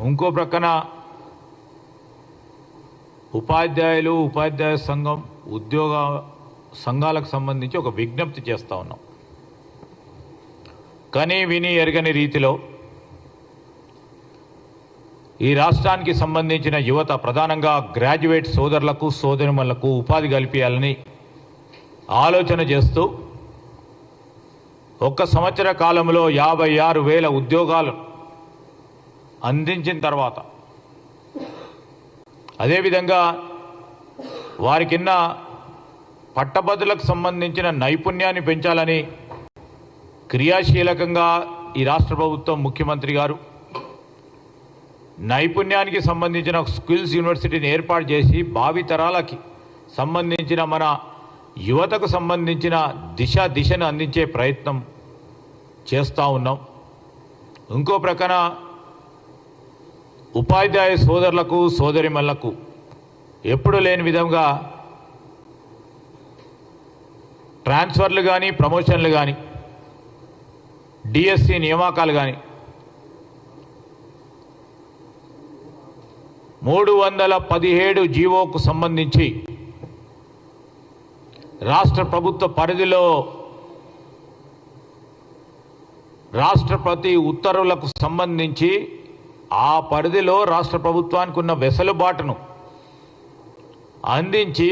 ఇంకో ప్రక్కన ఉపాధ్యాయ సంఘం ఉద్యోగ సంఘాలకు సంబంధించి ఒక విజ్ఞప్తి చేస్తూ ఉన్నాం. కని విని ఎరగని రీతిలో ఈ రాష్ట్రానికి సంబంధించిన యువత, ప్రధానంగా గ్రాడ్యుయేట్ సోదరులకు సోదరిమణులకు ఉపాధి కల్పించాలని ఆలోచన చేస్తూ ఒక్క సంవత్సర కాలంలో 56,000 ఉద్యోగాలు అందించిన తర్వాత, అదేవిధంగా వారికిన్న పట్టభద్రులకు సంబంధించిన నైపుణ్యాన్ని పెంచాలని క్రియాశీలకంగా ఈ రాష్ట్ర ప్రభుత్వం, ముఖ్యమంత్రి గారు నైపుణ్యానికి సంబంధించిన స్కిల్స్ యూనివర్సిటీని ఏర్పాటు చేసి భావితరాలకి సంబంధించిన మన యువతకు సంబంధించిన దిశను అందించే ప్రయత్నం చేస్తూ ఉన్నాం. ఇంకో ప్రక్కన ఉపాధ్యాయ సోదరులకు సోదరిమణులకు ఎప్పుడు లేని విధంగా ట్రాన్స్ఫర్లు కానీ, ప్రమోషన్లు కానీ, డిఎస్సి నియామకాలు కానీ 317 జీవోకు సంబంధించి రాష్ట్ర ప్రభుత్వ పరిధిలో రాష్ట్రపతి ఉత్తర్వులకు సంబంధించి ఆ పరిధిలో రాష్ట్ర ప్రభుత్వానికి ఉన్న వెసులుబాటును అందించి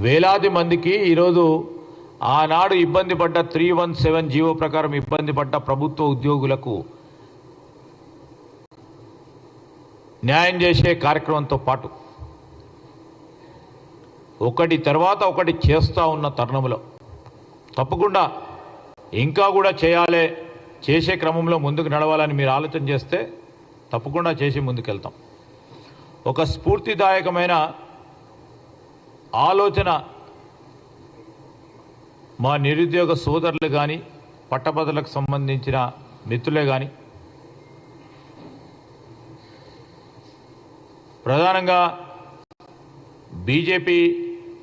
వేలాది మందికి ఈరోజు ఆనాడు ఇబ్బంది పడ్డ 317 జీవో ప్రకారం ఇబ్బంది పడ్డ ప్రభుత్వ ఉద్యోగులకు న్యాయం చేసే కార్యక్రమంతో పాటు ఒకటి తర్వాత ఒకటి చేస్తూ ఉన్న తరుణంలో తప్పకుండా ఇంకా కూడా చేసే క్రమంలో ముందుకు నడవాలని మీరు ఆలోచన చేస్తే తప్పకుండా చేసి ముందుకెళ్తాం. ఒక స్ఫూర్తిదాయకమైన ఆలోచన మా నిరుద్యోగ సోదరులు కానీ, పట్టభద్రులకు సంబంధించిన మిత్రులే కానీ, ప్రధానంగా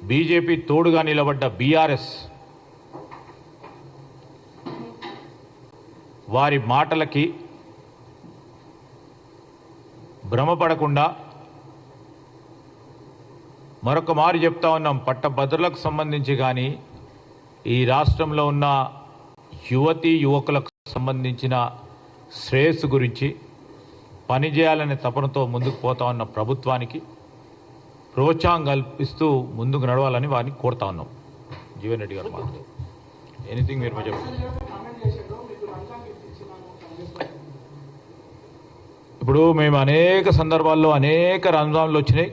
బీజేపీ తోడుగా నిలబడ్డ బీఆర్ఎస్ వారి మాటలకి భ్రమపడకుండా మరొక మారు చెప్తా ఉన్నాం. పట్టభద్రులకు సంబంధించి కానీ, ఈ రాష్ట్రంలో ఉన్న యువతీ యువకులకు సంబంధించిన శ్రేయస్సు గురించి పనిచేయాలనే తపనతో ముందుకు పోతా ఉన్న ప్రభుత్వానికి ప్రోత్సాహం కల్పిస్తూ ముందుకు నడవాలని వారిని కోరుతా ఉన్నాం. జీవన్ రెడ్డి గారు మాట్లాడు. ఎనీథింగ్ మీరు చెప్పండి. ఇప్పుడు మేము అనేక సందర్భాల్లో అనేక రంజాన్లు వచ్చినాయి.